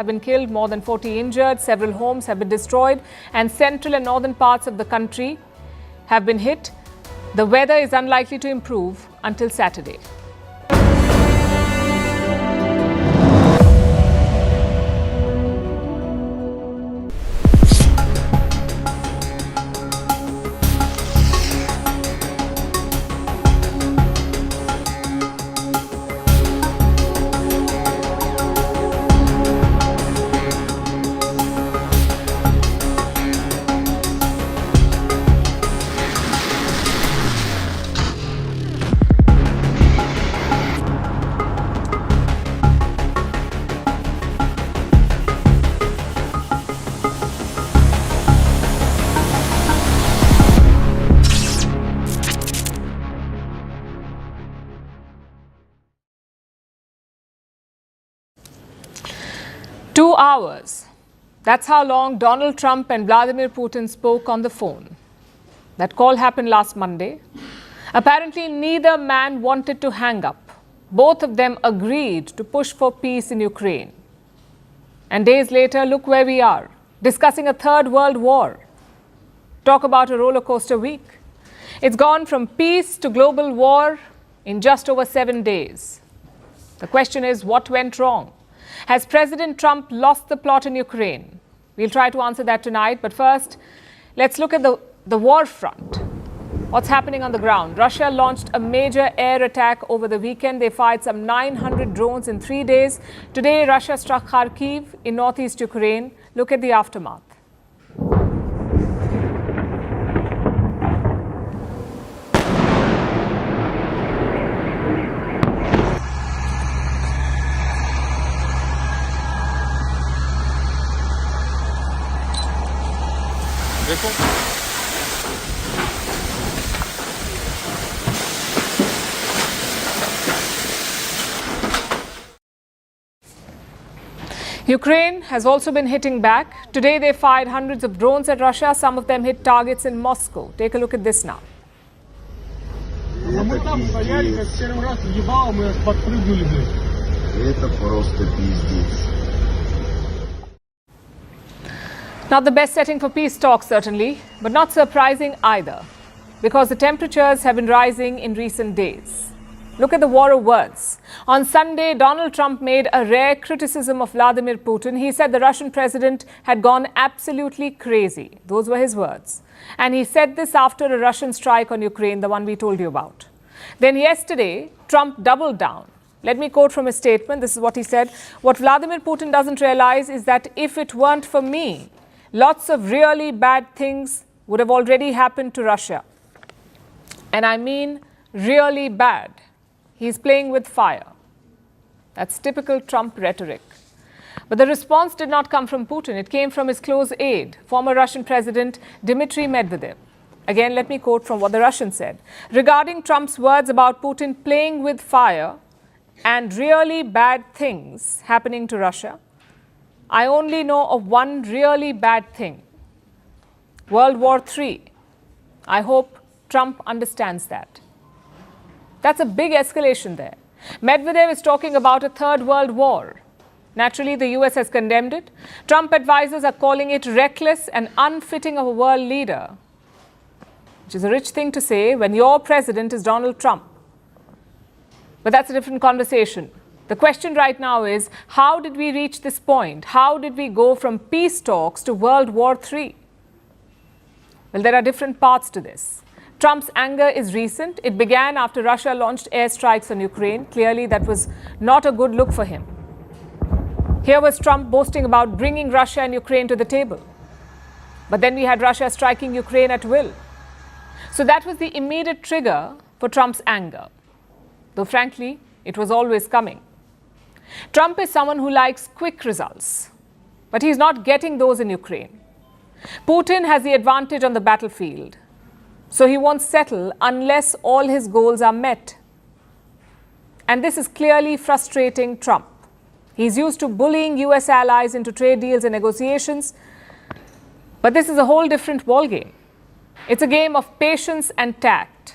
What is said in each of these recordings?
have been killed, more than 40 injured, several homes have been destroyed, and central and northern parts of the country have been hit. The weather is unlikely to improve until Saturday. Two hours. That's how long Donald Trump and Vladimir Putin spoke on the phone. That call happened last Monday. Apparently, neither man wanted to hang up. Both of them agreed to push for peace in Ukraine. And days later, look where we are, discussing a third world war. Talk about a roller coaster week. It's gone from peace to global war in just over 7 days. The question is, what went wrong? Has President Trump lost the plot in Ukraine? We'll try to answer that tonight. But first, let's look at the war front. What's happening on the ground? Russia launched a major air attack over the weekend. They fired some 900 drones in 3 days. Today, Russia struck Kharkiv in northeast Ukraine. Look at the aftermath. Ukraine has also been hitting back. Today they fired hundreds of drones at Russia. Some of them hit targets in Moscow. Take a look at this now. Not the best setting for peace talks, certainly, but not surprising either, because the temperatures have been rising in recent days. Look at the war of words. On Sunday, Donald Trump made a rare criticism of Vladimir Putin. He said the Russian president had gone absolutely crazy. Those were his words. And he said this after a Russian strike on Ukraine, the one we told you about. Then yesterday, Trump doubled down. Let me quote from his statement. This is what he said. What Vladimir Putin doesn't realize is that if it weren't for me, lots of really bad things would have already happened to Russia. And I mean really bad. He's playing with fire. That's typical Trump rhetoric. But the response did not come from Putin. It came from his close aide, former Russian President Dmitry Medvedev. Again, let me quote from what the Russian said. Regarding Trump's words about Putin playing with fire and really bad things happening to Russia, I only know of one really bad thing. World War III. I hope Trump understands that. That's a big escalation there. Medvedev is talking about a third world war. Naturally, the US has condemned it. Trump advisors are calling it reckless and unfitting of a world leader, which is a rich thing to say when your president is Donald Trump. But that's a different conversation. The question right now is, how did we reach this point? How did we go from peace talks to World War III? Well, there are different paths to this. Trump's anger is recent. It began after Russia launched airstrikes on Ukraine. Clearly, that was not a good look for him. Here was Trump boasting about bringing Russia and Ukraine to the table. But then we had Russia striking Ukraine at will. So that was the immediate trigger for Trump's anger. Though frankly, it was always coming. Trump is someone who likes quick results, but he's not getting those in Ukraine. Putin has the advantage on the battlefield, so he won't settle unless all his goals are met. And this is clearly frustrating Trump. He's used to bullying US allies into trade deals and negotiations, but this is a whole different ballgame. It's a game of patience and tact.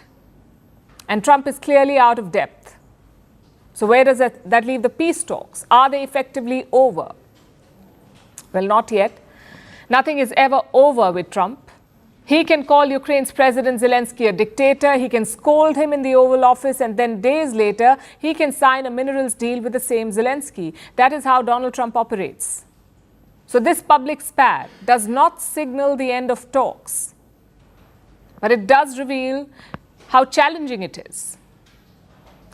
And Trump is clearly out of depth. So where does that leave the peace talks? Are they effectively over? Well, not yet. Nothing is ever over with Trump. He can call Ukraine's President Zelensky a dictator, he can scold him in the Oval Office, and then days later, he can sign a minerals deal with the same Zelensky. That is how Donald Trump operates. So this public spat does not signal the end of talks, but it does reveal how challenging it is.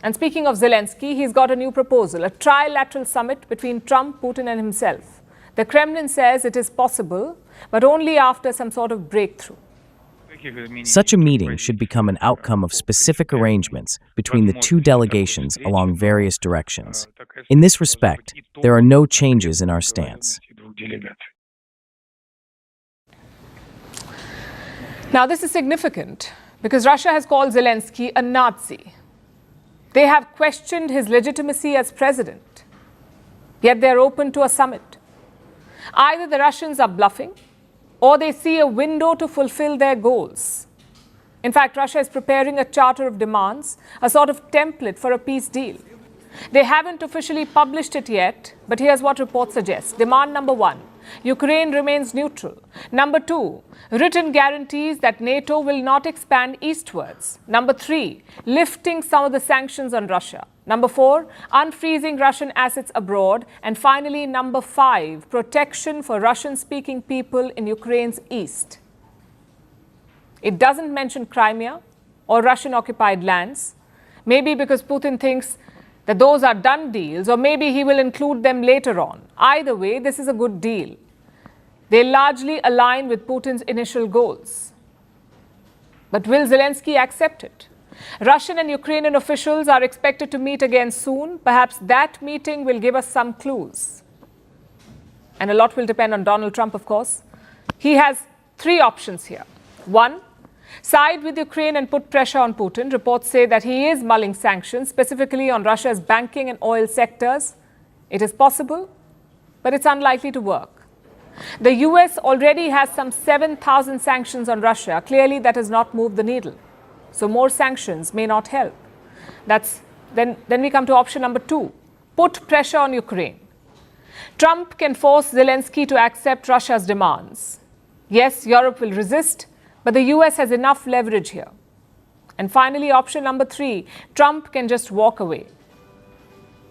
And speaking of Zelensky, he's got a new proposal, a trilateral summit between Trump, Putin and himself. The Kremlin says it is possible, but only after some sort of breakthrough. Such a meeting should become an outcome of specific arrangements between the two delegations along various directions. In this respect, there are no changes in our stance. Now, this is significant because Russia has called Zelensky a Nazi. They have questioned his legitimacy as president, yet they're open to a summit. Either the Russians are bluffing or they see a window to fulfill their goals. In fact, Russia is preparing a charter of demands, a sort of template for a peace deal. They haven't officially published it yet, but here's what reports suggest. Demand number 1, Ukraine remains neutral. Number 2, written guarantees that NATO will not expand eastwards. Number 3, lifting some of the sanctions on Russia. Number 4, unfreezing Russian assets abroad. And finally, number 5, protection for Russian-speaking people in Ukraine's east. It doesn't mention Crimea or Russian-occupied lands, maybe because Putin thinks that those are done deals, or maybe he will include them later on. Either way, this is a good deal. They largely align with Putin's initial goals. But will Zelensky accept it? Russian and Ukrainian officials are expected to meet again soon. Perhaps that meeting will give us some clues. And a lot will depend on Donald Trump, of course. He has 3 options here. 1, side with Ukraine and put pressure on Putin. Reports say that he is mulling sanctions, specifically on Russia's banking and oil sectors. It is possible, but it's unlikely to work. The US already has some 7,000 sanctions on Russia. Clearly, that has not moved the needle. So more sanctions may not help. Then we come to option number 2, put pressure on Ukraine. Trump can force Zelensky to accept Russia's demands. Yes, Europe will resist, but the US has enough leverage here. And finally, option number 3, Trump can just walk away.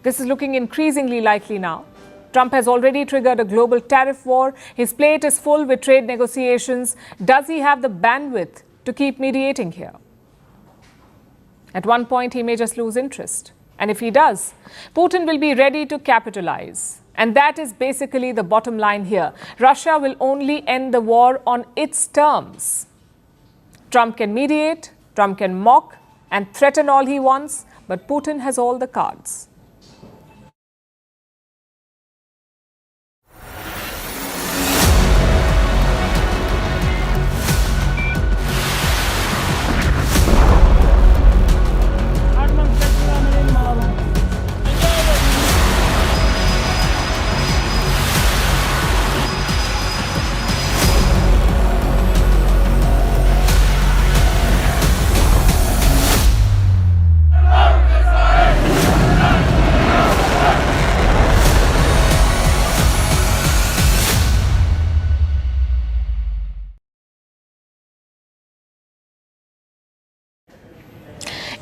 This is looking increasingly likely now. Trump has already triggered a global tariff war. His plate is full with trade negotiations. Does he have the bandwidth to keep mediating here? At one point, he may just lose interest. And if he does, Putin will be ready to capitalize. And that is basically the bottom line here. Russia will only end the war on its terms. Trump can mediate, Trump can mock and threaten all he wants, but Putin has all the cards.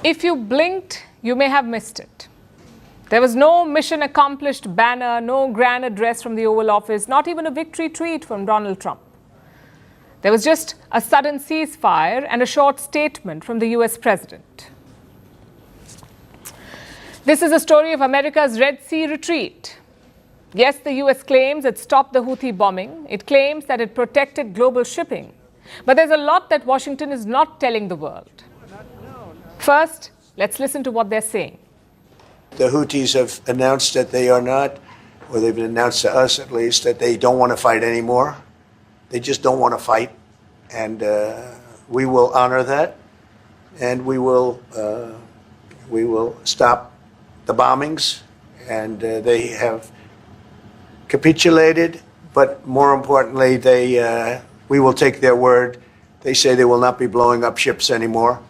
If you blinked, you may have missed it. There was no mission accomplished banner, no grand address from the Oval Office, not even a victory tweet from Donald Trump. There was just a sudden ceasefire and a short statement from the US president. This is a story of America's Red Sea retreat. Yes, the US claims it stopped the Houthi bombing. It claims that it protected global shipping. But there's a lot that Washington is not telling the world. First, let's listen to what they're saying. The Houthis have announced that they are not, or they've announced to us at least, that they don't want to fight anymore. They just don't want to fight. And we will honor that. And we will stop the bombings. And they have capitulated. But more importantly, we will take their word. They say they will not be blowing up ships anymore.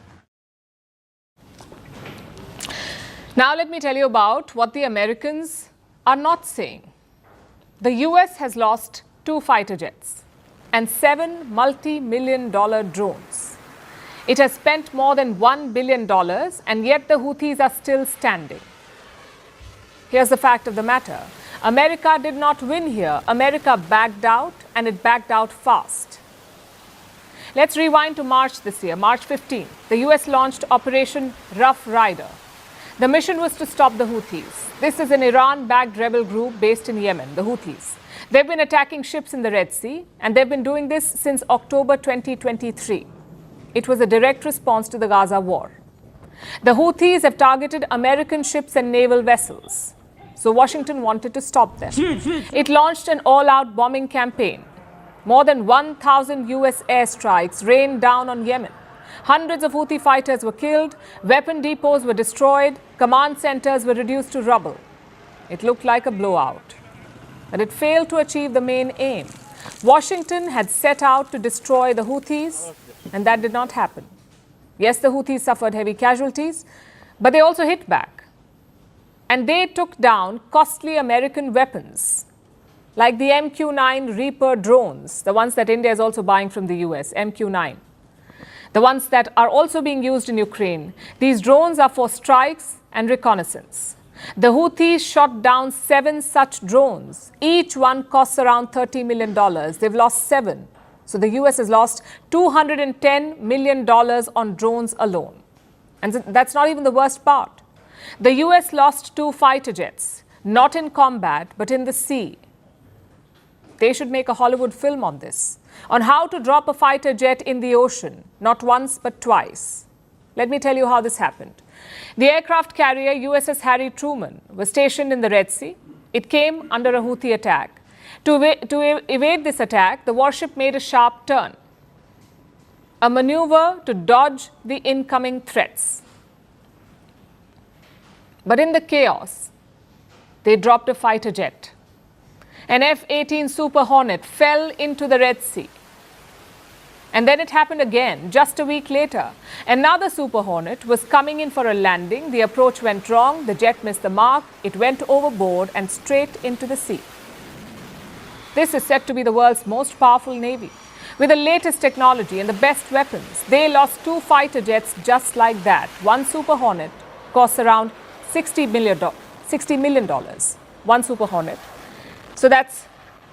Now let me tell you about what the Americans are not saying. The US has lost 2 fighter jets and 7 multi-million-dollar drones. It has spent more than $1 billion, and yet the Houthis are still standing. Here's the fact of the matter. America did not win here. America backed out, and it backed out fast. Let's rewind to March this year, March 15th. The US launched Operation Rough Rider. The mission was to stop the Houthis. This is an Iran-backed rebel group based in Yemen, the Houthis. They've been attacking ships in the Red Sea, and they've been doing this since October 2023. It was a direct response to the Gaza war. The Houthis have targeted American ships and naval vessels. So Washington wanted to stop them. It launched an all-out bombing campaign. More than 1,000 US airstrikes rained down on Yemen. Hundreds of Houthi fighters were killed, weapon depots were destroyed, command centers were reduced to rubble. It looked like a blowout. But it failed to achieve the main aim. Washington had set out to destroy the Houthis, and that did not happen. Yes, the Houthis suffered heavy casualties, but they also hit back. And they took down costly American weapons, like the MQ-9 Reaper drones, the ones that India is also buying from the US, MQ-9. The ones that are also being used in Ukraine. These drones are for strikes and reconnaissance. The Houthis shot down 7 such drones. Each one costs around $30 million. They've lost 7. So the US has lost $210 million on drones alone. And that's not even the worst part. The US lost 2 fighter jets, not in combat, but in the sea. They should make a Hollywood film on this, on how to drop a fighter jet in the ocean, not once, but twice. Let me tell you how this happened. The aircraft carrier USS Harry Truman was stationed in the Red Sea. It came under a Houthi attack. To evade this attack, the warship made a sharp turn, a maneuver to dodge the incoming threats. But in the chaos, they dropped a fighter jet. An F-18 Super Hornet fell into the Red Sea. And then it happened again, just a week later. Another Super Hornet was coming in for a landing. The approach went wrong. The jet missed the mark. It went overboard and straight into the sea. This is said to be the world's most powerful navy. With the latest technology and the best weapons, they lost 2 fighter jets just like that. One Super Hornet costs around $60 million. One Super Hornet. So that's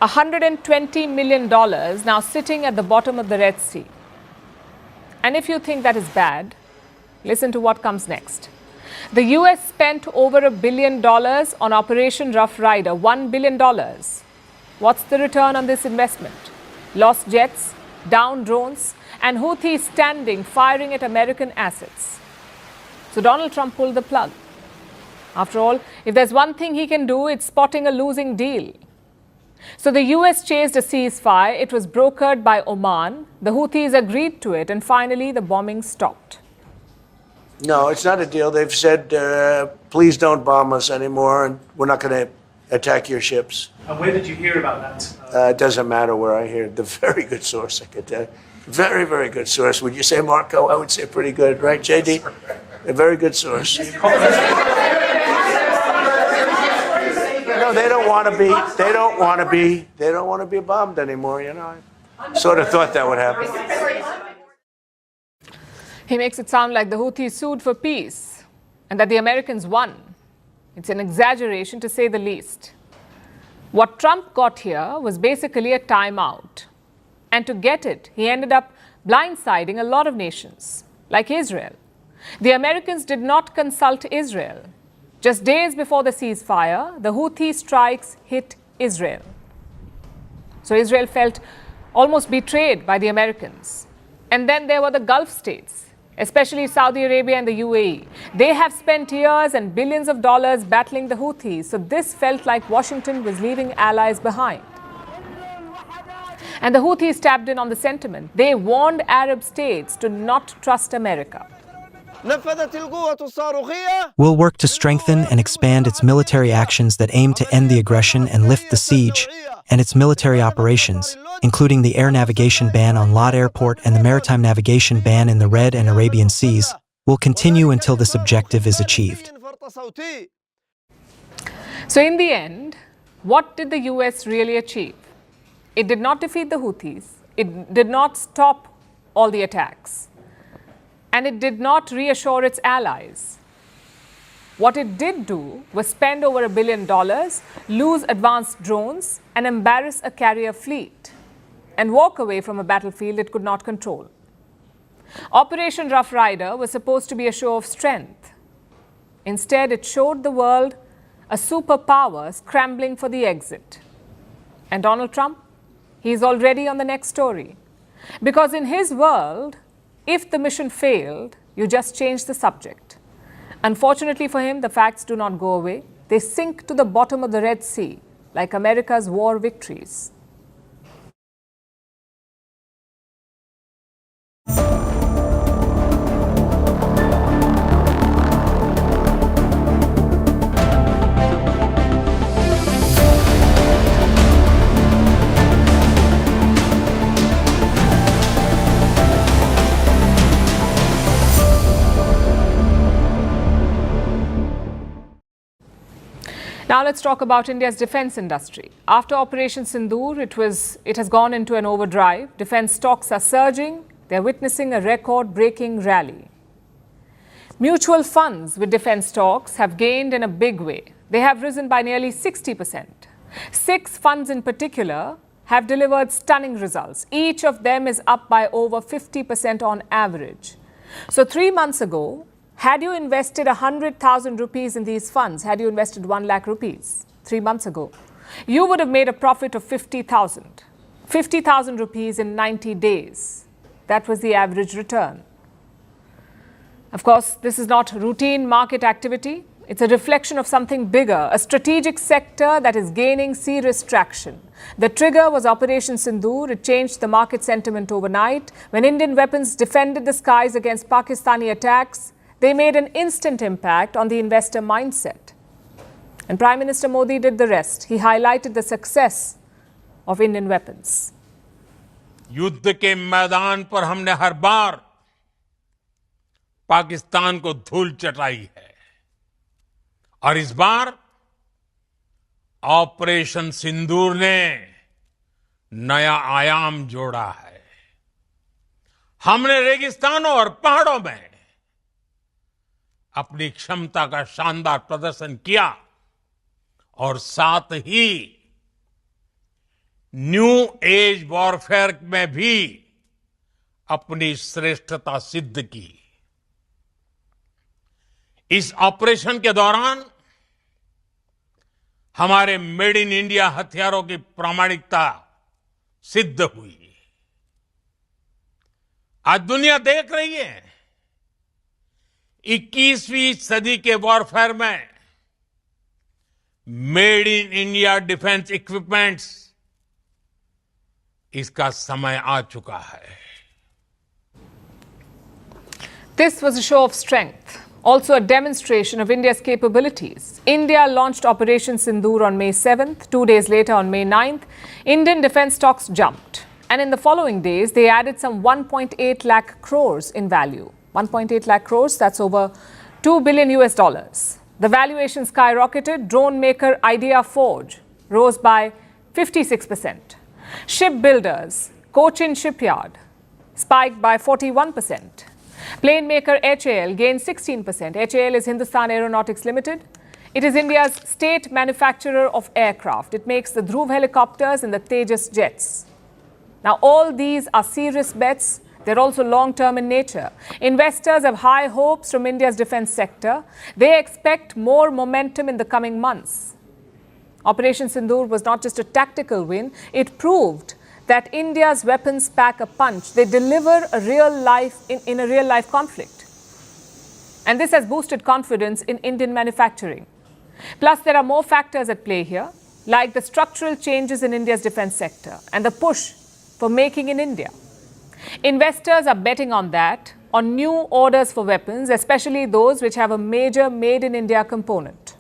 $120 million now sitting at the bottom of the Red Sea. And if you think that is bad, listen to what comes next. The US spent over $1 billion on Operation Rough Rider, $1 billion. What's the return on this investment? Lost jets, downed drones, and Houthis standing firing at American assets. So Donald Trump pulled the plug. After all, if there's one thing he can do, it's spotting a losing deal. So the US chased a ceasefire. It was brokered by Oman. The Houthis agreed to it, and finally the bombing stopped. No, it's not a deal. They've said, please don't bomb us anymore, and we're not going to attack your ships. And where did you hear about that? It doesn't matter where I hear it. The very good source, I could tell you. Very, very good source. Would you say, Marco? I would say pretty good, right, JD? A very good source. No, they don't want to be. They don't want to be. They don't want to be bombed anymore. You know, I sort of thought that would happen. He makes it sound like the Houthis sued for peace and that the Americans won. It's an exaggeration, to say the least. What Trump got here was basically a timeout, and to get it, he ended up blindsiding a lot of nations, like Israel. The Americans did not consult Israel. Just days before the ceasefire, the Houthi strikes hit Israel. So Israel felt almost betrayed by the Americans. And then there were the Gulf states, especially Saudi Arabia and the UAE. They have spent years and billions of dollars battling the Houthis. So this felt like Washington was leaving allies behind. And the Houthis tapped in on the sentiment. They warned Arab states to not trust America. Will work to strengthen and expand its military actions that aim to end the aggression and lift the siege, and its military operations, including the air navigation ban on Lod Airport and the maritime navigation ban in the Red and Arabian Seas, will continue until this objective is achieved. So in the end, what did the US really achieve? It did not defeat the Houthis. It did not stop all the attacks. And it did not reassure its allies. What it did do was spend over $1 billion, lose advanced drones, and embarrass a carrier fleet, and walk away from a battlefield it could not control. Operation Rough Rider was supposed to be a show of strength. Instead, it showed the world a superpower scrambling for the exit. And Donald Trump, he's already on the next story. Because in his world, if the mission failed, you just change the subject. Unfortunately for him, the facts do not go away. They sink to the bottom of the Red Sea, like America's war victories. Now let's talk about India's defense industry. After Operation Sindoor, it has gone into an overdrive. Defense stocks are surging. They're witnessing a record-breaking rally. Mutual funds with defense stocks have gained in a big way. They have risen by nearly 60%. 6 funds in particular have delivered stunning results. Each of them is up by over 50% on average. So 3 months ago, had you invested 100,000 rupees in these funds, had you invested 1 lakh rupees 3 months ago, you would have made a profit of 50,000. 50,000 rupees in 90 days. That was the average return. Of course, this is not routine market activity. It's a reflection of something bigger, a strategic sector that is gaining serious traction. The trigger was Operation Sindoor. It changed the market sentiment overnight. When Indian weapons defended the skies against Pakistani attacks, they made an instant impact on the investor mindset. And Prime Minister Modi did the rest. He highlighted the success of Indian weapons. युद्ध के मैदान पर हमने हर बार पाकिस्तान को धूल चटाई है और इस बार ऑपरेशन सिंदूर ने नया आयाम जोड़ा है। हमने रेगिस्तानों और पहाड़ों में अपनी क्षमता का शानदार प्रदर्शन किया और साथ ही न्यू एज वॉरफेयर में भी अपनी श्रेष्ठता सिद्ध की। इस ऑपरेशन के दौरान हमारे मेड इन इंडिया हथियारों की प्रामाणिकता सिद्ध हुई। आज दुनिया देख रही है 21वीं सदी के वॉरफेयर में made in India defence equipments, इसका समय आ चुका है। This was a show of strength, also a demonstration of India's capabilities. India launched Operation Sindoor on May 7th. 2 days later, on May 9th, Indian defense stocks jumped. And in the following days, they added some 1.8 lakh crores in value. 1.8 lakh crores, that's over $2 billion US. The valuation skyrocketed. Drone maker Aide Forge rose by 56%. Shipbuilders, Cochin Shipyard, spiked by 41%. Plane maker HAL gained 16%. HAL is Hindustan Aeronautics Limited. It is India's state manufacturer of aircraft. It makes the Dhruv helicopters and the Tejas jets. Now, all these are serious bets. They're also long-term in nature. Investors have high hopes from India's defense sector. They expect more momentum in the coming months. Operation Sindoor was not just a tactical win. It proved that India's weapons pack a punch. They deliver a in a real-life conflict. And this has boosted confidence in Indian manufacturing. Plus, there are more factors at play here, like the structural changes in India's defense sector and the push for making in India. Investors are betting on that, on new orders for weapons, especially those which have a major made-in-India component.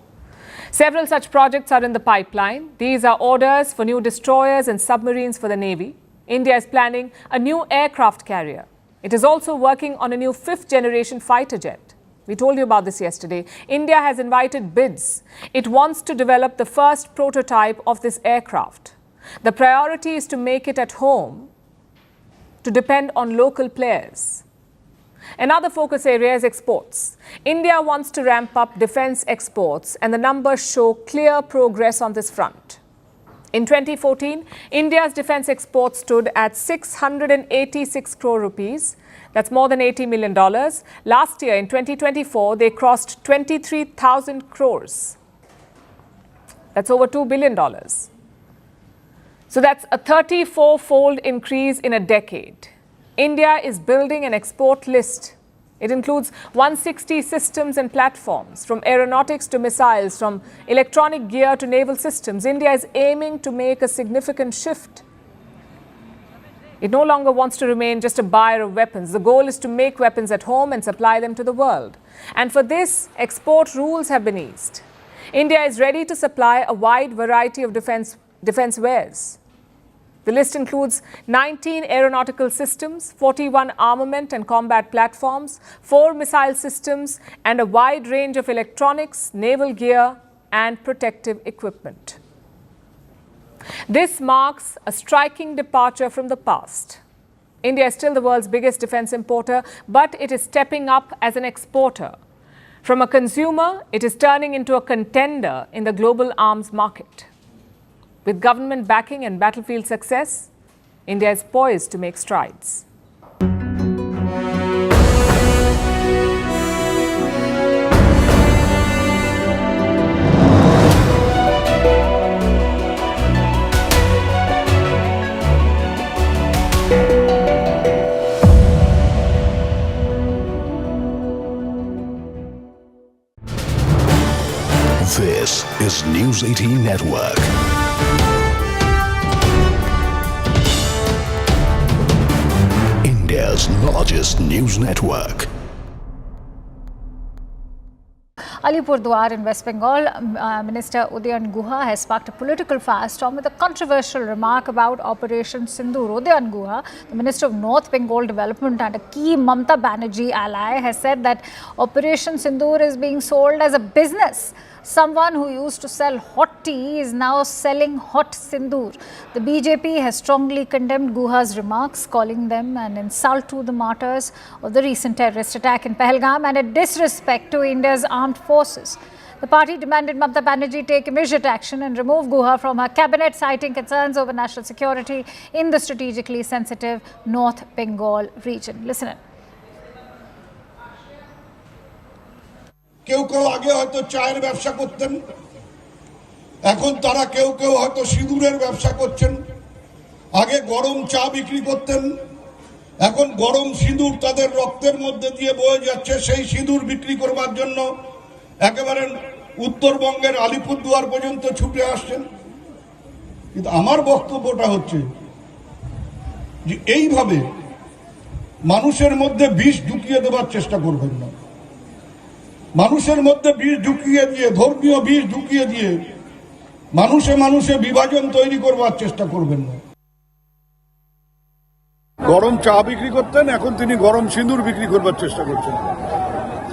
Several such projects are in the pipeline. These are orders for new destroyers and submarines for the Navy. India is planning a new aircraft carrier. It is also working on a new 5th-generation fighter jet. We told you about this yesterday. India has invited bids. It wants to develop the first prototype of this aircraft. The priority is to make it at home, to depend on local players. Another focus area is exports. India wants to ramp up defense exports, and the numbers show clear progress on this front. In 2014, India's defense exports stood at 686 crore rupees. That's more than $80 million. Last year, in 2024, they crossed 23,000 crores. That's over $2 billion. So that's a 34-fold increase in a decade. India is building an export list. It includes 160 systems and platforms, from aeronautics to missiles, from electronic gear to naval systems. India is aiming to make a significant shift. It no longer wants to remain just a buyer of weapons. The goal is to make weapons at home and supply them to the world. And for this, export rules have been eased. India is ready to supply a wide variety of defense wares. The list includes 19 aeronautical systems, 41 armament and combat platforms, 4 missile systems, and a wide range of electronics, naval gear, and protective equipment. This marks a striking departure from the past. India is still the world's biggest defense importer, but it is stepping up as an exporter. From a consumer, it is turning into a contender in the global arms market. With government backing and battlefield success, India is poised to make strides. This is News 18 Network. India's largest news network. Alipurdwar in West Bengal, Minister Udayan Guha has sparked a political firestorm with a controversial remark about Operation Sindoor. Udayan Guha, the Minister of North Bengal Development and a key Mamata Banerjee ally, has said that Operation Sindoor is being sold as a business. Someone who used to sell hot tea is now selling hot sindoor. The BJP has strongly condemned Guha's remarks, calling them an insult to the martyrs of the recent terrorist attack in Pahalgam and a disrespect to India's armed forces. The party demanded Mamata Banerjee take immediate action and remove Guha from her cabinet, citing concerns over national security in the strategically sensitive North Bengal region. Listen in. কেউ কেউ আগে হয়তো চায়ের ব্যবসা করতেন, এখন তারা কেউ কেউ হয়তো সিঁদুরের ব্যবসা করছেন। আগে গরম চা বিক্রি করতেন, এখন গরম সিঁদুর তাদের রক্তের মধ্যে দিয়ে বয়ে যাচ্ছে। সেই সিঁদুর বিক্রি করবার জন্য একেবারে উত্তরবঙ্গের আলিপুরদুয়ার পর্যন্ত ছুটে আসছেন। কিন্তু আমার বক্তব্যটা হচ্ছে যে এইভাবে মানুষের মধ্যে বিষ ঢুকিয়ে দেওয়ার চেষ্টা করবেন না। মানুষের মধ্যে বিষ ঢুকিয়ে দিয়ে, ধর্মীয় বিষ ঢুকিয়ে দিয়ে মানুষে মানুষে বিভাজন তৈরি করবার চেষ্টা করবেন না। গরম চা বিক্রি করতেন, এখন তিনি গরম সিঁদুর বিক্রি করবার চেষ্টা করছেন।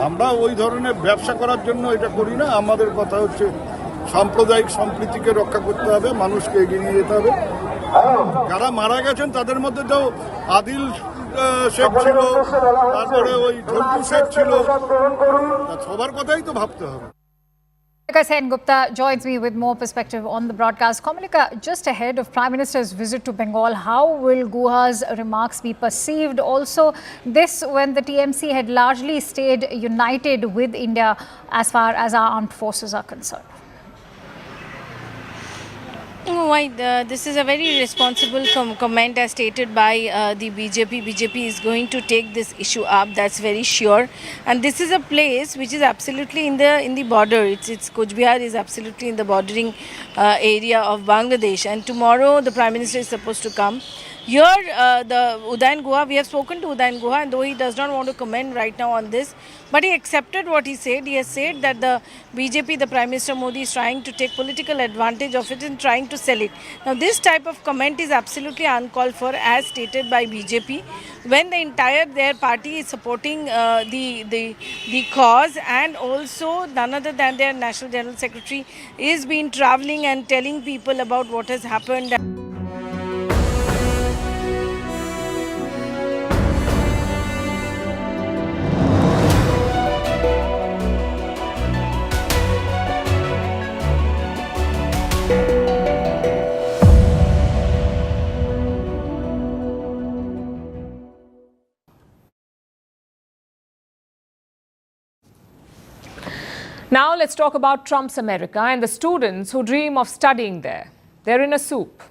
আমরা ওই ধরনের ব্যবসা করার জন্য এটা করি না। আমাদের কথা হচ্ছে সাম্প্রদায়িক সম্প্রীতিকে রক্ষা করতে হবে, মানুষকে এগিয়ে নিয়ে যেতে হবে। যারা মারা গেছেন তাদের মধ্যে তো আদিল শেখ ছিল, তারপরে ওই ঝন্টু শেখ ছিল, সবার কথাই তো ভাবতে হবে। Kamalika Sen Gupta joins me with more perspective on the broadcast. Kamalika, just ahead of Prime Minister's visit to Bengal, how will Guha's remarks be perceived? Also, this when the TMC had largely stayed united with India as far as our armed forces are concerned. This is a very responsible comment as stated by the BJP. BJP is going to take this issue up, that's very sure. And this is a place which is absolutely in the border. It's Coach Bihar is absolutely in the bordering area of Bangladesh. And tomorrow the Prime Minister is supposed to come. Here, the Udayan Guha, we have spoken to Udayan Guha, and though he does not want to comment right now on this, but he accepted what he said. He has said that the BJP, the Prime Minister Modi, is trying to take political advantage of it and trying to sell it. Now, this type of comment is absolutely uncalled for, as stated by BJP, when the entire their party is supporting the cause, and also none other than their National General Secretary is been travelling and telling people about what has happened. Now let's talk about Trump's America and the students who dream of studying there. They're in a soup.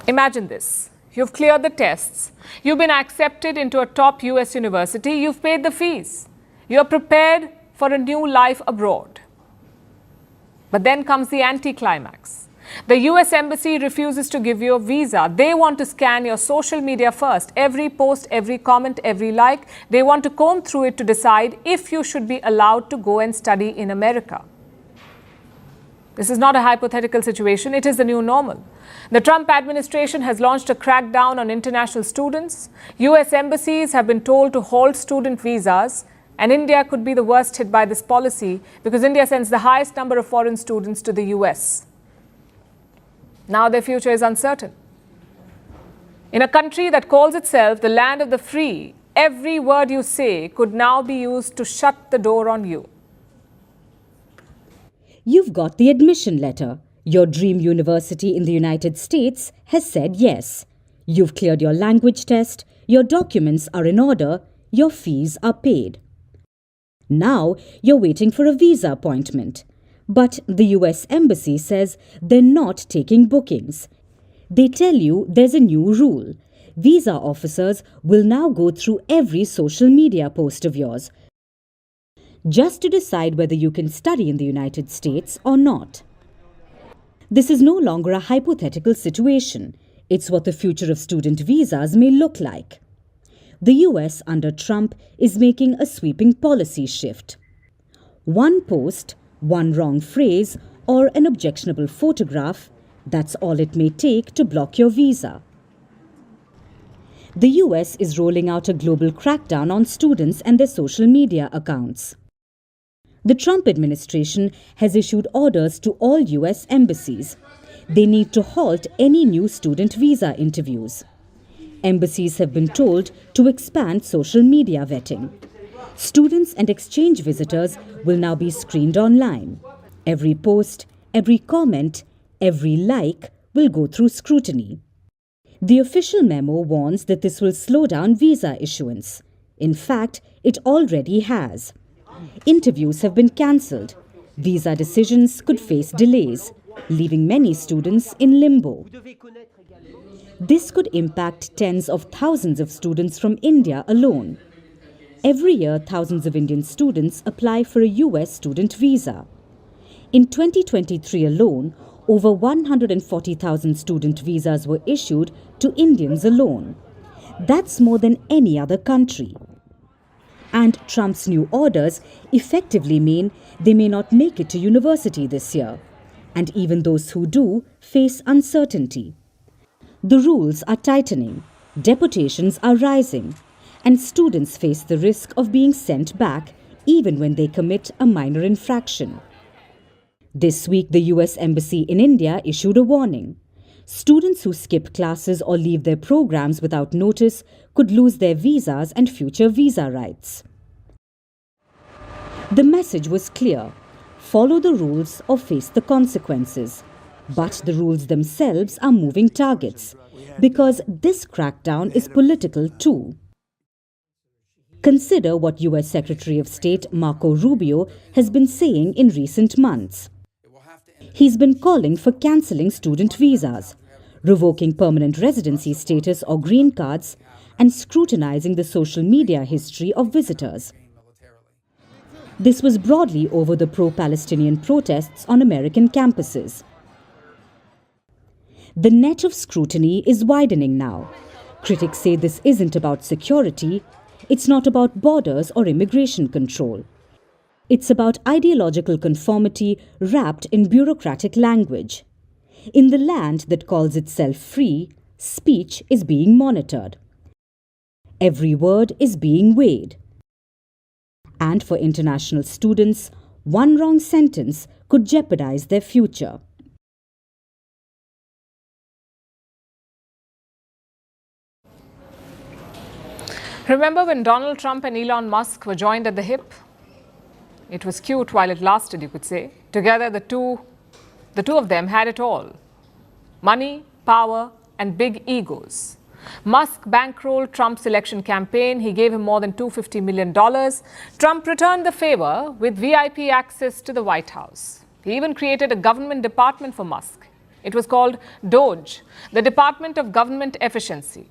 Imagine this. You've cleared the tests. You've been accepted into a top US university. You've paid the fees. You're prepared for a new life abroad. But then comes the anticlimax. The US Embassy refuses to give you a visa. They want to scan your social media first. Every post, every comment, every like. They want to comb through it to decide if you should be allowed to go and study in America. This is not a hypothetical situation. It is the new normal. The Trump administration has launched a crackdown on international students. US embassies have been told to halt student visas. And India could be the worst hit by this policy because India sends the highest number of foreign students to the US. Now their future is uncertain. In a country that calls itself the land of the free, every word you say could now be used to shut the door on you. You've got the admission letter. Your dream university in the United States has said yes. You've cleared your language test, your documents are in order, your fees are paid. Now you're waiting for a visa appointment. But the US Embassy says they're not taking bookings. They tell you there's a new rule. Visa officers will now go through every social media post of yours, just to decide whether you can study in the United States or not. This is no longer a hypothetical situation. It's what the future of student visas may look like. The US under Trump is making a sweeping policy shift. One post, one wrong phrase, or an objectionable photograph, that's all it may take to block your visa. The US is rolling out a global crackdown on students and their social media accounts. The Trump administration has issued orders to all US embassies. They need to halt any new student visa interviews. Embassies have been told to expand social media vetting. Students and exchange visitors will now be screened online. Every post, every comment, every like will go through scrutiny. The official memo warns that this will slow down visa issuance. In fact, it already has. Interviews have been cancelled. Visa decisions could face delays, leaving many students in limbo. This could impact tens of thousands of students from India alone. Every year, thousands of Indian students apply for a US student visa. In 2023 alone, over 140,000 student visas were issued to Indians alone. That's more than any other country. And Trump's new orders effectively mean they may not make it to university this year. And even those who do face uncertainty. The rules are tightening, deportations are rising, and students face the risk of being sent back even when they commit a minor infraction. This week, the US Embassy in India issued a warning. Students who skip classes or leave their programs without notice could lose their visas and future visa rights. The message was clear: follow the rules or face the consequences. But the rules themselves are moving targets, because this crackdown is political too. Consider what US Secretary of State Marco Rubio has been saying in recent months. He's been calling for cancelling student visas, revoking permanent residency status or green cards, and scrutinizing the social media history of visitors. This was broadly over the pro-Palestinian protests on American campuses. The net of scrutiny is widening now. Critics say this isn't about security, it's not about borders or immigration control. It's about ideological conformity wrapped in bureaucratic language. In the land that calls itself free, speech is being monitored. Every word is being weighed. And for international students, one wrong sentence could jeopardize their future. Remember when Donald Trump and Elon Musk were joined at the hip? It was cute while it lasted, you could say. Together, the two of them had it all. Money, power, and big egos. Musk bankrolled Trump's election campaign. He gave him more than $250 million. Trump returned the favor with VIP access to the White House. He even created a government department for Musk. It was called DOGE, the Department of Government Efficiency.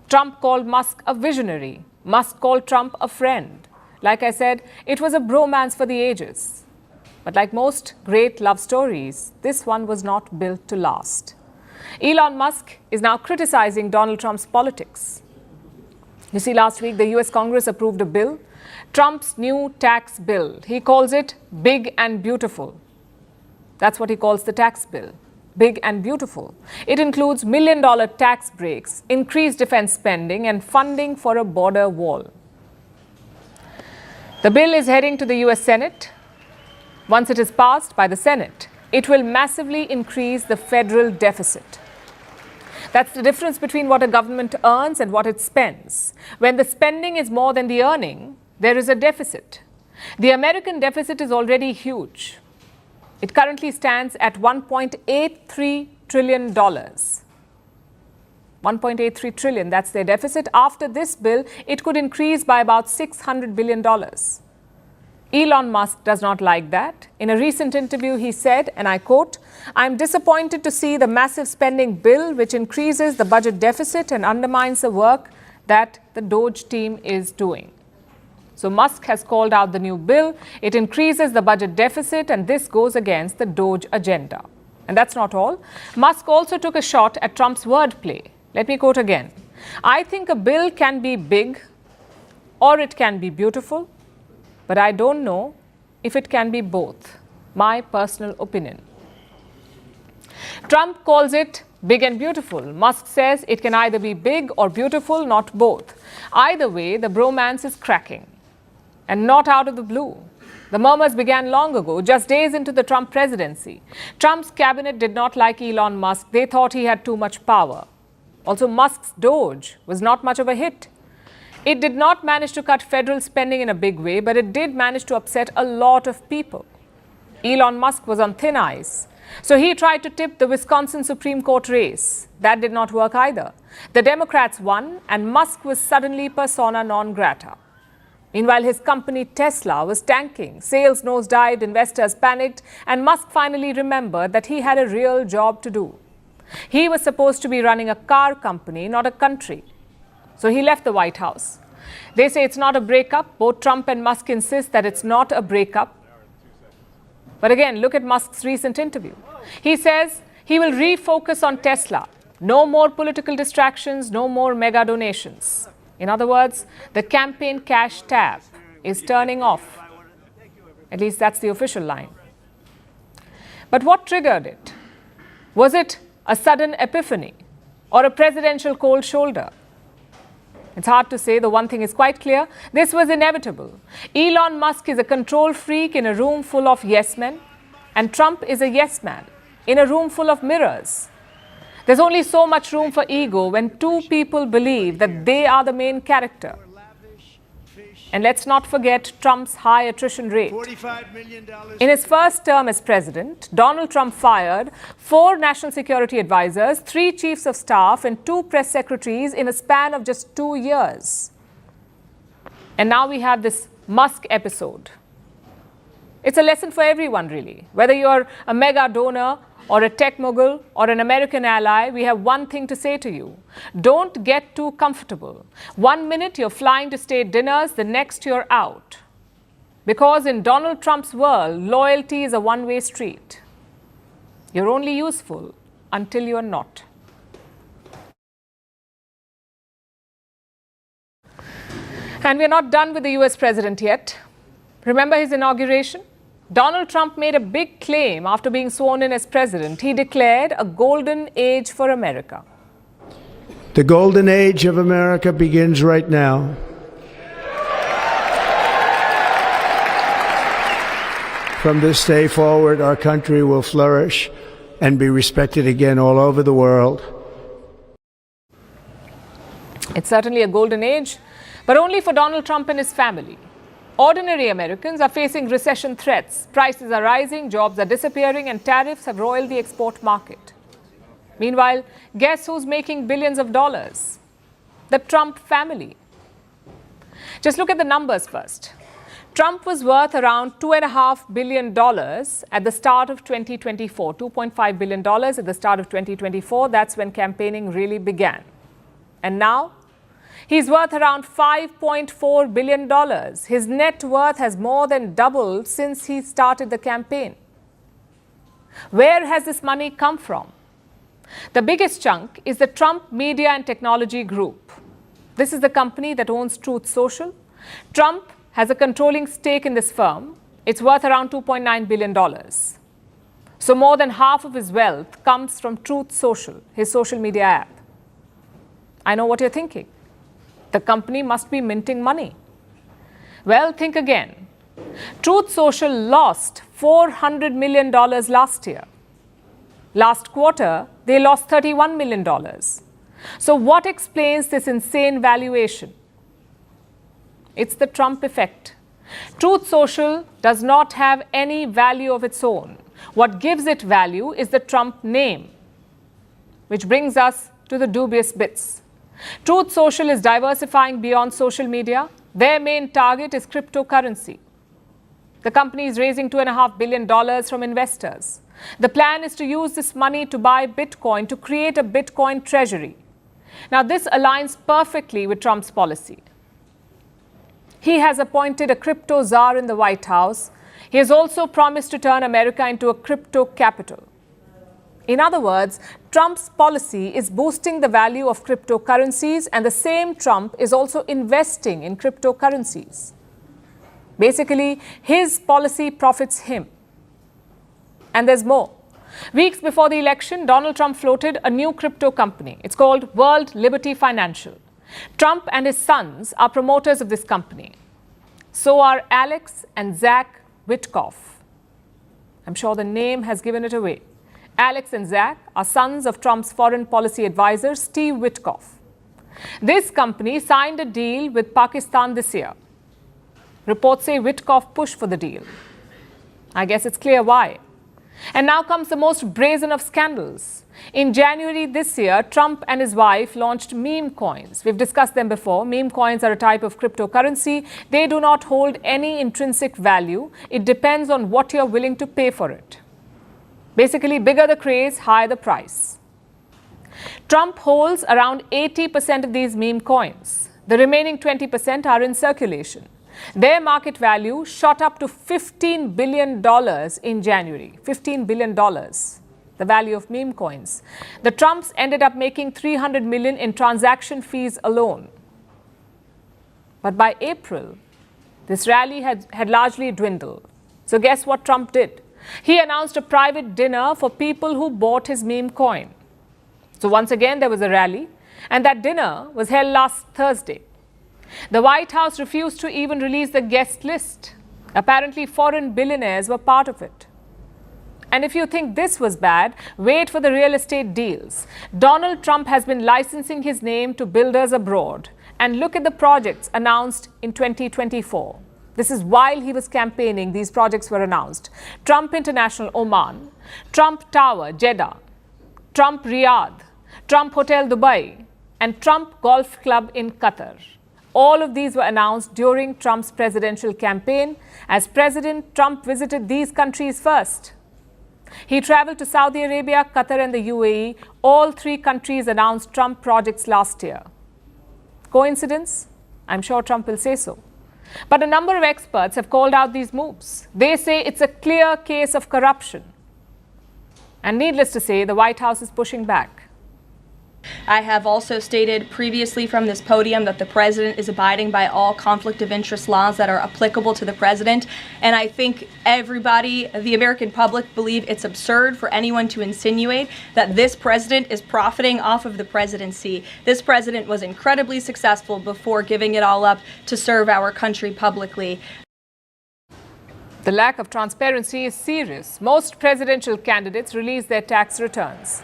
Trump called Musk a visionary. Musk called Trump a friend. Like I said, it was a bromance for the ages. But like most great love stories, this one was not built to last. Elon Musk is now criticizing Donald Trump's politics. You see, last week, the US Congress approved a bill, Trump's new tax bill. He calls it big and beautiful. That's what he calls the tax bill. Big and beautiful. It includes $1 million tax breaks, increased defense spending, and funding for a border wall. The bill is heading to the US Senate. Once it is passed by the Senate, it will massively increase the federal deficit. That's the difference between what a government earns and what it spends. When the spending is more than the earning, there is a deficit. The American deficit is already huge. It currently stands at $1.83 trillion. 1.83 trillion, that's their deficit. After this bill, it could increase by about $600 billion. Elon Musk does not like that. In a recent interview, he said, and I quote, "I'm disappointed to see the massive spending bill which increases the budget deficit and undermines the work that the DOGE team is doing." So Musk has called out the new bill. It increases the budget deficit, and this goes against the DOGE agenda. And that's not all. Musk also took a shot at Trump's wordplay. Let me quote again. "I think a bill can be big or it can be beautiful, but I don't know if it can be both. My personal opinion." Trump calls it big and beautiful. Musk says it can either be big or beautiful, not both. Either way, the bromance is cracking. And not out of the blue. The murmurs began long ago, just days into the Trump presidency. Trump's cabinet did not like Elon Musk. They thought he had too much power. Also, Musk's DOGE was not much of a hit. It did not manage to cut federal spending in a big way, but it did manage to upset a lot of people. Elon Musk was on thin ice. So he tried to tip the Wisconsin Supreme Court race. That did not work either. The Democrats won, and Musk was suddenly persona non grata. Meanwhile, his company Tesla was tanking. Sales nosedived, investors panicked, and Musk finally remembered that he had a real job to do. He was supposed to be running a car company, not a country. So he left the White House. They say it's not a breakup. Both Trump and Musk insist that it's not a breakup. But again, look at Musk's recent interview. He says he will refocus on Tesla. No more political distractions, no more mega donations. In other words, the campaign cash tap is turning off. At least that's the official line. But what triggered it? Was it a sudden epiphany or a presidential cold shoulder? It's hard to say. The one thing is quite clear. This was inevitable. Elon Musk is a control freak in a room full of yes men, and Trump is a yes man in a room full of mirrors. There's only so much room for ego when two people believe that they are the main character. And let's not forget Trump's high attrition rate. In his first term as president, Donald Trump fired 4 national security advisors, 3 chiefs of staff, and 2 press secretaries in a span of just 2 years. And now we have this Musk episode. It's a lesson for everyone, really. Whether you're a mega donor or a tech mogul or an American ally, we have one thing to say to you. Don't get too comfortable. One minute you're flying to state dinners, the next you're out. Because in Donald Trump's world, loyalty is a one-way street. You're only useful until you're not. And we're not done with the US president yet. Remember his inauguration? Donald Trump made a big claim after being sworn in as president. He declared a golden age for America. The golden age of America begins right now. From this day forward, our country will flourish and be respected again all over the world. It's certainly a golden age, but only for Donald Trump and his family. Ordinary Americans are facing recession threats. Prices are rising, jobs are disappearing, and tariffs have roiled the export market. Meanwhile, guess who's making billions of dollars? The Trump family. Just look at the numbers first. Trump was worth around $2.5 billion at the start of 2024, $2.5 billion at the start of 2024. That's when campaigning really began. And now, he's worth around $5.4 billion. His net worth has more than doubled since he started the campaign. Where has this money come from? The biggest chunk is the Trump Media and Technology Group. This is the company that owns Truth Social. Trump has a controlling stake in this firm. It's worth around $2.9 billion. So more than half of his wealth comes from Truth Social, his social media app. I know what you're thinking. The company must be minting money. Well, think again. Truth Social lost $400 million last year. Last quarter, they lost $31 million. So what explains this insane valuation? It's the Trump effect. Truth Social does not have any value of its own. What gives it value is the Trump name, which brings us to the dubious bits. Truth Social is diversifying beyond social media. Their main target is cryptocurrency. The company is raising $2.5 billion from investors. The plan is to use this money to buy Bitcoin to create a Bitcoin treasury. Now, this aligns perfectly with Trump's policy. He has appointed a crypto czar in the White House. He has also promised to turn America into a crypto capital. In other words, Trump's policy is boosting the value of cryptocurrencies, and the same Trump is also investing in cryptocurrencies. Basically, his policy profits him. And there's more. Weeks before the election, Donald Trump floated a new crypto company. It's called World Liberty Financial. Trump and his sons are promoters of this company. So are Alex and Zach Witkoff. I'm sure the name has given it away. Alex and Zach are sons of Trump's foreign policy advisor, Steve Witkoff. This company signed a deal with Pakistan this year. Reports say Witkoff pushed for the deal. I guess it's clear why. And now comes the most brazen of scandals. In January this year, Trump and his wife launched meme coins. We've discussed them before. Meme coins are a type of cryptocurrency. They do not hold any intrinsic value. It depends on what you're willing to pay for it. Basically, bigger the craze, higher the price. Trump holds around 80% of these meme coins. The remaining 20% are in circulation. Their market value shot up to $15 billion in January. $15 billion, the value of meme coins. The Trumps ended up making $300 million in transaction fees alone. But by April, this rally had largely dwindled. So guess what Trump did? He announced a private dinner for people who bought his meme coin. So once again, there was a rally, and that dinner was held last Thursday. The White House refused to even release the guest list. Apparently, foreign billionaires were part of it. And if you think this was bad, wait for the real estate deals. Donald Trump has been licensing his name to builders abroad. And look at the projects announced in 2024. This is while he was campaigning, these projects were announced. Trump International, Oman. Trump Tower, Jeddah. Trump Riyadh. Trump Hotel, Dubai. And Trump Golf Club in Qatar. All of these were announced during Trump's presidential campaign. As president, Trump visited these countries first. He traveled to Saudi Arabia, Qatar, and the UAE. All three countries announced Trump projects last year. Coincidence? I'm sure Trump will say so. But a number of experts have called out these moves. They say it's a clear case of corruption. And needless to say, the White House is pushing back. I have also stated previously from this podium that the president is abiding by all conflict of interest laws that are applicable to the president. And I think everybody, the American public, believe it's absurd for anyone to insinuate that this president is profiting off of the presidency. This president was incredibly successful before giving it all up to serve our country publicly. The lack of transparency is serious. Most presidential candidates release their tax returns.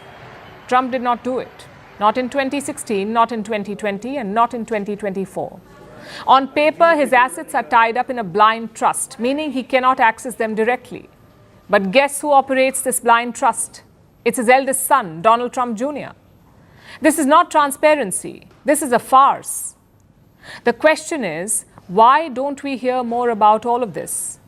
Trump did not do it. Not in 2016, not in 2020, and not in 2024. On paper, his assets are tied up in a blind trust, meaning he cannot access them directly. But guess who operates this blind trust? It's his eldest son, Donald Trump Jr. This is not transparency. This is a farce. The question is, why don't we hear more about all of this?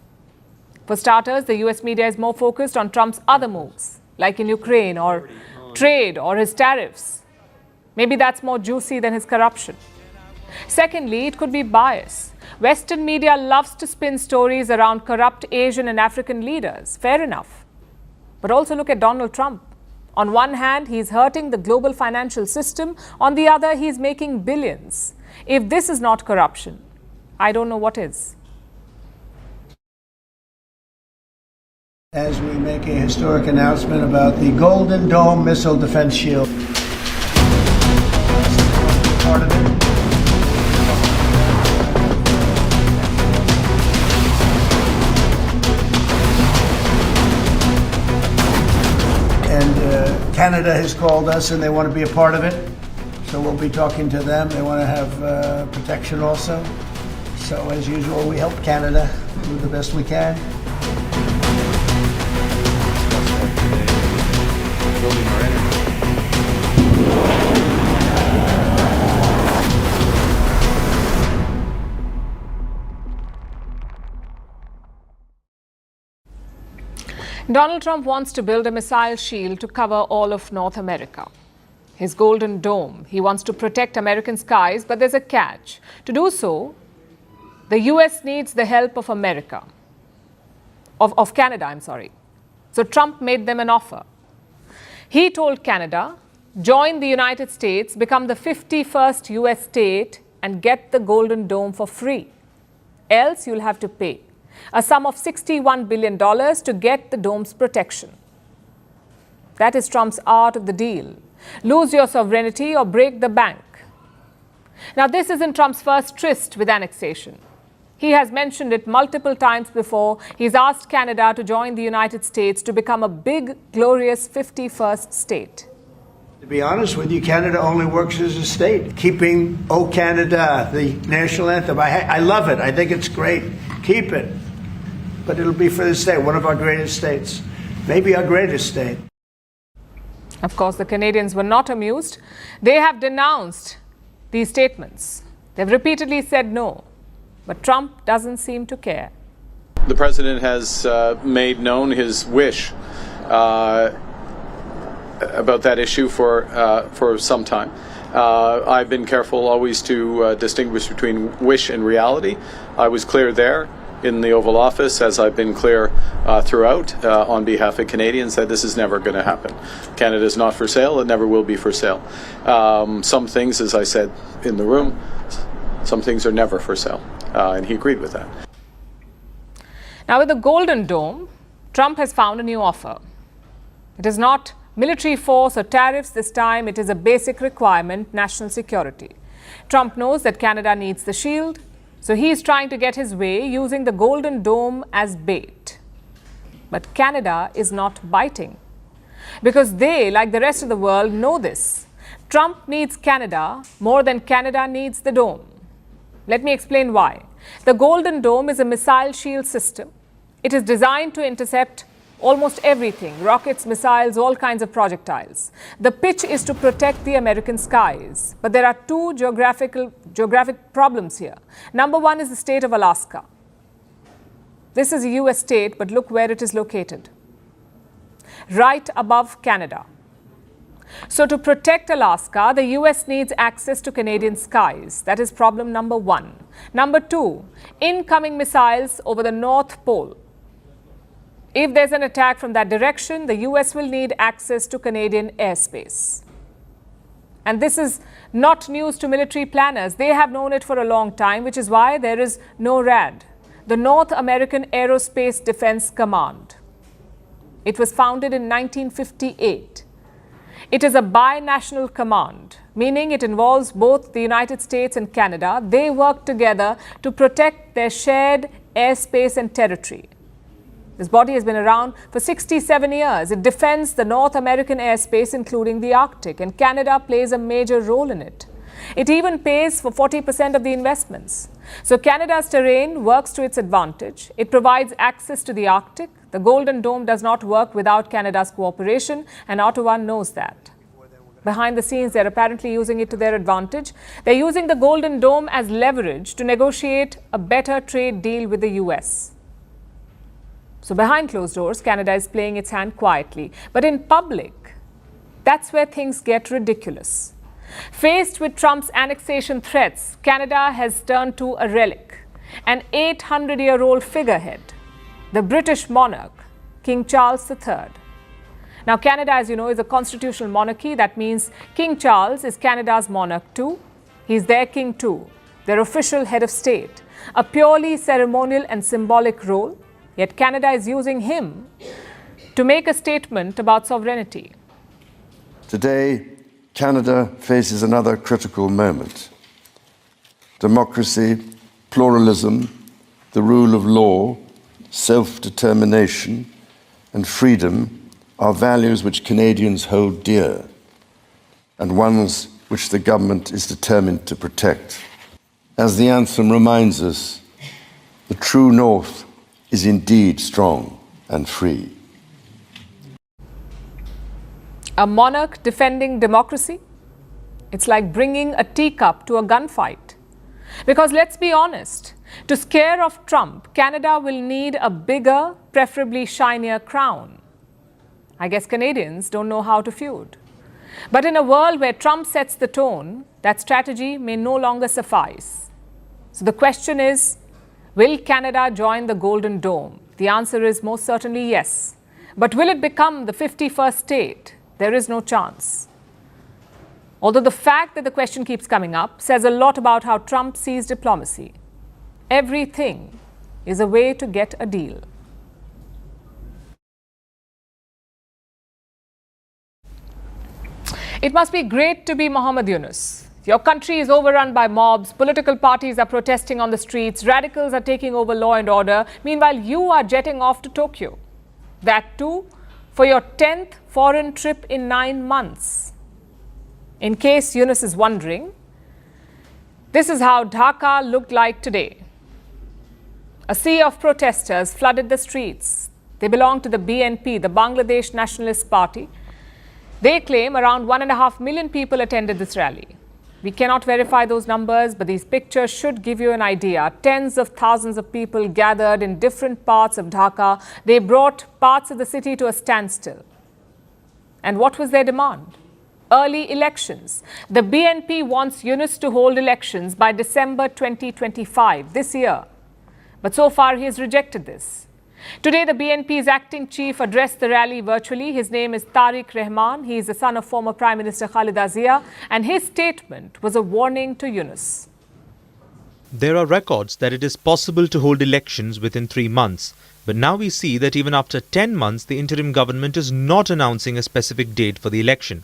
For starters, the US media is more focused on Trump's other moves, like in Ukraine or trade or his tariffs. Maybe that's more juicy than his corruption. Secondly, it could be bias. Western media loves to spin stories around corrupt Asian and African leaders. Fair enough. But also look at Donald Trump. On one hand, he's hurting the global financial system. On the other, he's making billions. If this is not corruption, I don't know what is. As we make a historic announcement about the Golden Dome missile defense shield. Part of it. And Canada has called us and they want to be a part of it. So we'll be talking to them. They want to have protection also. So as usual, we help Canada do the best we can. Donald Trump wants to build a missile shield to cover all of North America. His Golden Dome. He wants to protect American skies, but there's a catch. To do so, the US needs the help of America. Of Canada, I'm sorry. So Trump made them an offer. He told Canada, join the United States, become the 51st US state and get the Golden Dome for free. Else you'll have to pay a sum of $61 billion to get the dome's protection. That is Trump's art of the deal. Lose your sovereignty or break the bank. Now, this isn't Trump's first tryst with annexation. He has mentioned it multiple times before. He's asked Canada to join the United States to become a big, glorious 51st state. To be honest with you, Canada only works as a state. Keeping "O Canada," the national anthem. I love it. I think it's great. Keep it. But it'll be for the state, one of our greatest states. Maybe our greatest state. Of course, the Canadians were not amused. They have denounced these statements. They've repeatedly said no. But Trump doesn't seem to care. The president has made known his wish about that issue for some time. I've been careful always to distinguish between wish and reality. I was clear there in the Oval Office, as I've been clear throughout on behalf of Canadians, that this is never going to happen. Canada is not for sale. It never will be for sale. Some things, as I said in the room, some things are never for sale. And he agreed with that. Now, with the Golden Dome, Trump has found a new offer. It is not military force or tariffs this time. It is a basic requirement, national security. Trump knows that Canada needs the shield, so he is trying to get his way using the Golden Dome as bait. But Canada is not biting, because they, like the rest of the world, know this. Trump needs Canada more than Canada needs the dome. Let me explain why. The Golden Dome is a missile shield system. It is designed to intercept almost everything, rockets, missiles, all kinds of projectiles. The pitch is to protect the American skies. But there are two geographic problems here. Number one is the state of Alaska. This is a US state, but look where it is located. Right above Canada. So to protect Alaska, the US needs access to Canadian skies. That is problem number one. Number two, incoming missiles over the North Pole. If there's an attack from that direction, the US will need access to Canadian airspace. And this is not news to military planners. They have known it for a long time, which is why there is NORAD, the North American Aerospace Defense Command. It was founded in 1958. It is a binational command, meaning it involves both the United States and Canada. They work together to protect their shared airspace and territory. This body has been around for 67 years. It defends the North American airspace, including the Arctic, and Canada plays a major role in it. It even pays for 40% of the investments. So Canada's terrain works to its advantage. It provides access to the Arctic. The Golden Dome does not work without Canada's cooperation, and Ottawa knows that. Behind the scenes, they're apparently using it to their advantage. They're using the Golden Dome as leverage to negotiate a better trade deal with the US. So behind closed doors, Canada is playing its hand quietly. But in public, that's where things get ridiculous. Faced with Trump's annexation threats, Canada has turned to a relic, an 800-year-old figurehead, the British monarch, King Charles III. Now, Canada, as you know, is a constitutional monarchy. That means King Charles is Canada's monarch too. He's their king too, their official head of state, a purely ceremonial and symbolic role. Yet Canada is using him to make a statement about sovereignty. Today, Canada faces another critical moment. Democracy, pluralism, the rule of law, self-determination, and freedom are values which Canadians hold dear, and ones which the government is determined to protect. As the anthem reminds us, the true North is indeed strong and free. A monarch defending democracy? It's like bringing a teacup to a gunfight. Because let's be honest, to scare off Trump, Canada will need a bigger, preferably shinier crown. I guess Canadians don't know how to feud. But in a world where Trump sets the tone, that strategy may no longer suffice. So the question is, will Canada join the Golden Dome? The answer is most certainly yes. But will it become the 51st state? There is no chance. Although the fact that the question keeps coming up says a lot about how Trump sees diplomacy. Everything is a way to get a deal. It must be great to be Mohammed Yunus. Your country is overrun by mobs, political parties are protesting on the streets, radicals are taking over law and order. Meanwhile, you are jetting off to Tokyo. That too, for your 10th foreign trip in 9 months. In case Yunus is wondering, this is how Dhaka looked like today. A sea of protesters flooded the streets. They belong to the BNP, the Bangladesh Nationalist Party. They claim around 1.5 million people attended this rally. We cannot verify those numbers, but these pictures should give you an idea. Tens of thousands of people gathered in different parts of Dhaka. They brought parts of the city to a standstill. And what was their demand? Early elections. The BNP wants Yunus to hold elections by December 2025, this year. But so far, he has rejected this. Today, the BNP's acting chief addressed the rally virtually. His name is Tariq Rahman. He is the son of former Prime Minister Khalida Zia, and his statement was a warning to Yunus. There are records that it is possible to hold elections within 3 months. But now we see that even after 10 months, the interim government is not announcing a specific date for the election.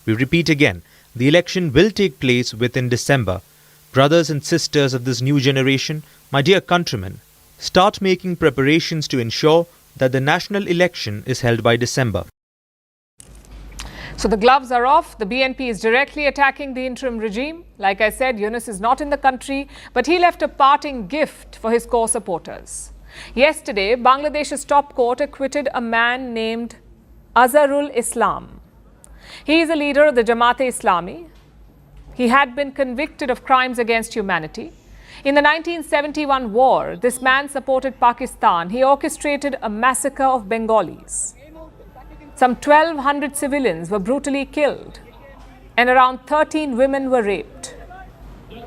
We repeat again, the election will take place within December. Brothers and sisters of this new generation, my dear countrymen, start making preparations to ensure that the national election is held by December. So the gloves are off. The BNP is directly attacking the interim regime. Like I said, Yunus is not in the country, but he left a parting gift for his core supporters. Yesterday, Bangladesh's top court acquitted a man named Azharul Islam. He is a leader of the Jamaat-e-Islami. He had been convicted of crimes against humanity. In the 1971 war, this man supported Pakistan. He orchestrated a massacre of Bengalis. Some 1,200 civilians were brutally killed, and around 13 women were raped.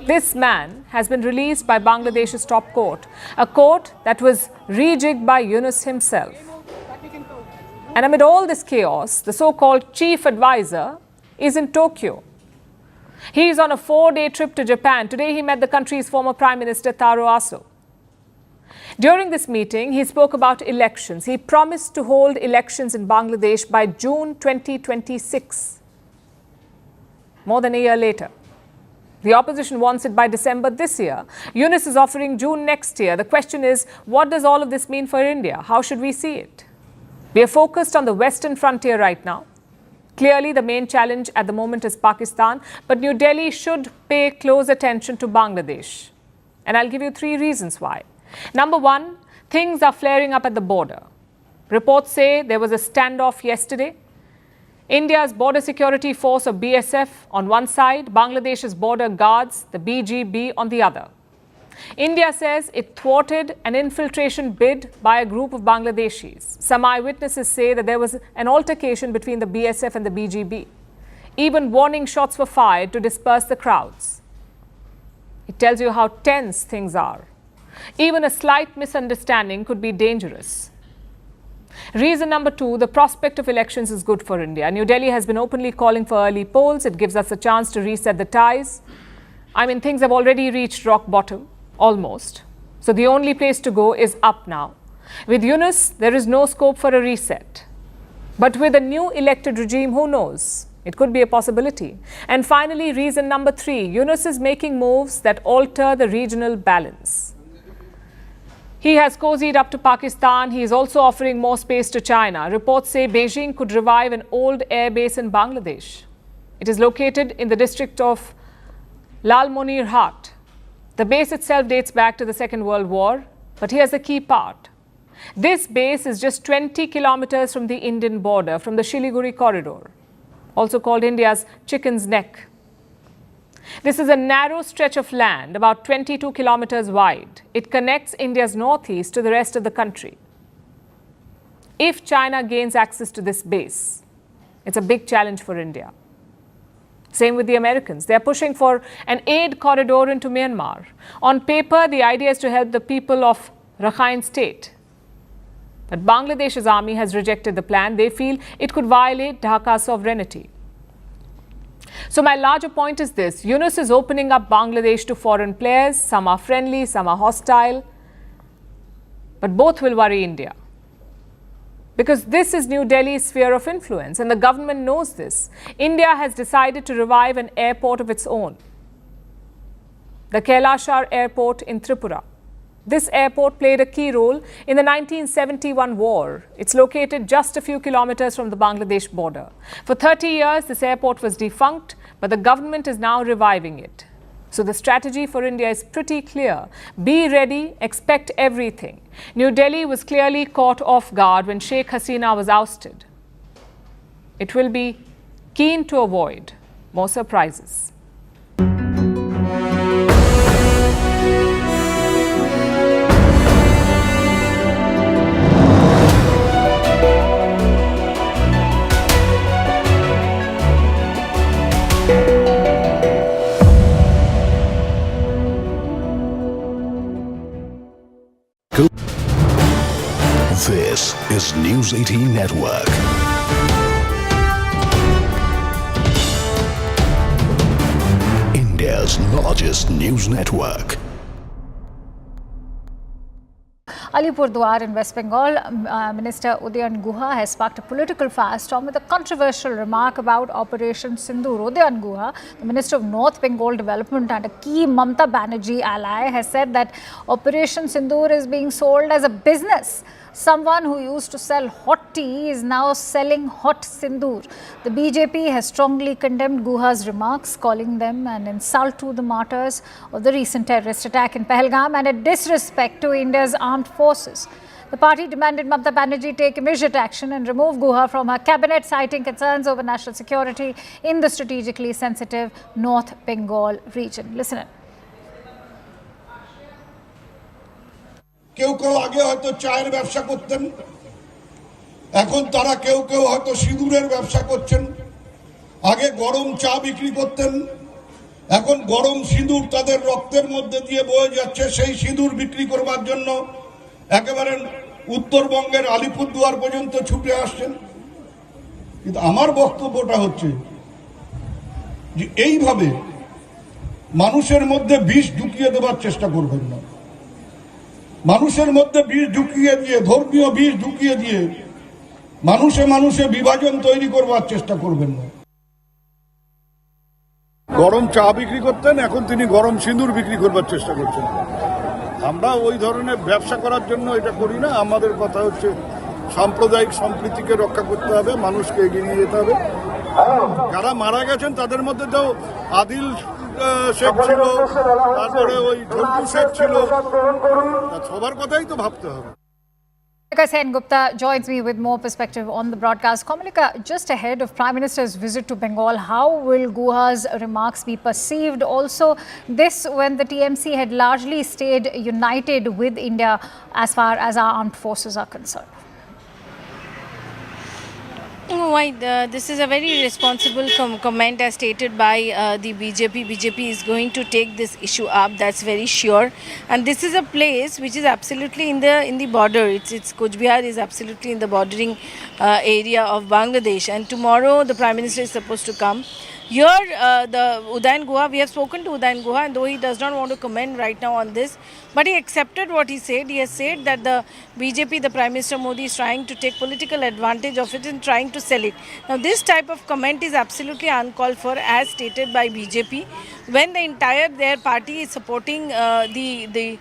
This man has been released by Bangladesh's top court, a court that was rejigged by Yunus himself. And amid all this chaos, the so-called chief advisor is in Tokyo. He is on a 4-day trip to Japan. Today, he met the country's former Prime Minister Taro Aso. During this meeting, he spoke about elections. He promised to hold elections in Bangladesh by June 2026. More than a year later. The opposition wants it by December this year. Yunus is offering June next year. The question is, what does all of this mean for India? How should we see it? We are focused on the western frontier right now. Clearly, the main challenge at the moment is Pakistan, but New Delhi should pay close attention to Bangladesh. And I'll give you 3 reasons why. Number 1, things are flaring up at the border. Reports say there was a standoff yesterday India's border security force of BSF on one side, Bangladesh's border guards, the BGB, on the other. India says it thwarted an infiltration bid by a group of Bangladeshis. Some eyewitnesses say that there was an altercation between the BSF and the BGB. Even warning shots were fired to disperse the crowds. It tells you how tense things are. Even a slight misunderstanding could be dangerous. Reason number 2, the prospect of elections is good for India. New Delhi has been openly calling for early polls. It gives us a chance to reset the ties. I mean, things have already reached rock bottom, almost. So the only place to go is up now. With Yunus, there is no scope for a reset. But with a new elected regime, who knows? It could be a possibility. And finally, reason number 3, Yunus is making moves that alter the regional balance. He has cozied up to Pakistan. He is also offering more space to China. Reports say Beijing could revive an old air base in Bangladesh. It is located in the district of Lalmonirhat. The base itself dates back to the Second World War, but here's the key part. This base is just 20 kilometers from the Indian border, from the Siliguri corridor, also called India's Chicken's Neck. This is a narrow stretch of land, about 22 kilometers wide. It connects India's northeast to the rest of the country. If China gains access to this base, it's a big challenge for India. Same with the Americans. They're pushing for an aid corridor into Myanmar. On paper, the idea is to help the people of Rakhine State. But Bangladesh's army has rejected the plan. They feel it could violate Dhaka's sovereignty. So my larger point is this. Yunus is opening up Bangladesh to foreign players. Some are friendly, some are hostile. But both will worry India. Because this is New Delhi's sphere of influence, and the government knows this. India has decided to revive an airport of its own, the Kailashar Airport in Tripura. This airport played a key role in the 1971 war. It's located just a few kilometers from the Bangladesh border. For 30 years, this airport was defunct, but the government is now reviving it. So the strategy for India is pretty clear. Be ready, expect everything. New Delhi was clearly caught off guard when Sheikh Hasina was ousted. It will be keen to avoid more surprises. This is News 18 Network. India's largest news network. Alipurduar in West Bengal, Minister Udayan Guha has sparked a political firestorm with a controversial remark about Operation Sindoor. Udayan Guha, the Minister of North Bengal Development and a key Mamata Banerjee ally, has said that Operation Sindoor is being sold as a business. Someone who used to sell hot tea is now selling hot sindoor. The BJP has strongly condemned Guha's remarks, calling them an insult to the martyrs of the recent terrorist attack in Pahalgam and a disrespect to India's armed forces. The party demanded Mamata Banerjee take immediate action and remove Guha from her cabinet, citing concerns over national security in the strategically sensitive North Bengal region. Listen in. কেউ কেউ আগে হয়তো চায়ের ব্যবসা করতেন, এখন তারা কেউ কেউ হয়তো সিঁদুরের ব্যবসা করছেন। আগে গরম চা বিক্রি করতেন, এখন গরম সিঁদুর তাদের রক্তের মধ্যে দিয়ে বয়ে যাচ্ছে। সেই সিঁদুর বিক্রি করবার জন্য একেবারে উত্তরবঙ্গের আলিপুরদুয়ার পর্যন্ত ছুটে আসছেন। কিন্তু আমার বক্তব্যটা হচ্ছে যে এইভাবে মানুষের মধ্যে বিষ ঢুকিয়ে দেওয়ার চেষ্টা করবেন না। মানুষের মধ্যে বিষ ঢুকিয়ে দিয়ে, ধর্মীয় বিষ ঢুকিয়ে দিয়ে মানুষে মানুষে বিভাজন তৈরি করবার চেষ্টা করবেন না। গরম চা বিক্রি করতেন, এখন তিনি গরম সিঁদুর বিক্রি করবার চেষ্টা করছেন। আমরা ওই ধরনের ব্যবসা করার জন্য এটা করি না। আমাদের কথা হচ্ছে সাম্প্রদায়িক সম্প্রীতিকে রক্ষা করতে হবে, মানুষকে এগিয়ে নিয়ে যেতে হবে। যারা মারা গেছেন তাদের মধ্যে তো আদিল শেখ ছিল, তারপরে ওই ঝন্টু শেখ ছিল, সবার কথাই তো ভাবতে হবে। Komalika Sen Gupta joins me with more perspective on the broadcast. Komalika, just ahead of Prime Minister's visit to Bengal, how will Guha's remarks be perceived? Also, this when the TMC had largely stayed united with India as far as our armed forces are concerned. This is a very responsible comment as stated by the BJP. BJP is going to take this issue up, that's very sure. And this is a place which is absolutely in the border. It's Kuch Bihar is absolutely in the bordering area of Bangladesh. And tomorrow the Prime Minister is supposed to come. Here, the Udayan Guha, we have spoken to Udayan Guha, and though he does not want to comment right now on this, but he accepted what he said. He has said that the BJP, the Prime Minister Modi, is trying to take political advantage of it and trying to sell it. Now, this type of comment is absolutely uncalled for, as stated by BJP, when the entire their party is supporting the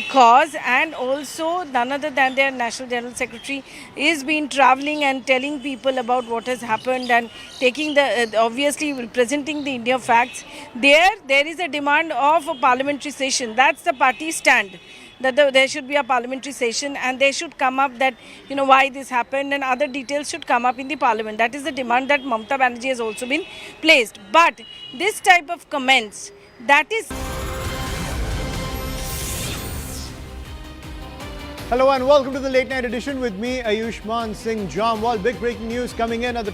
cause, and also none other than their National General Secretary is been travelling and telling people about what has happened and taking the obviously presenting the India facts. There is a demand of a parliamentary session. That's the party stand, that there should be a parliamentary session and they should come up that, why this happened, and other details should come up in the parliament. That is the demand that Mamata Banerjee has also been placed. But this type of comments, that is... Hello and welcome to the late night edition with me, Ayushman Singh Jamwal. Big breaking news coming in at the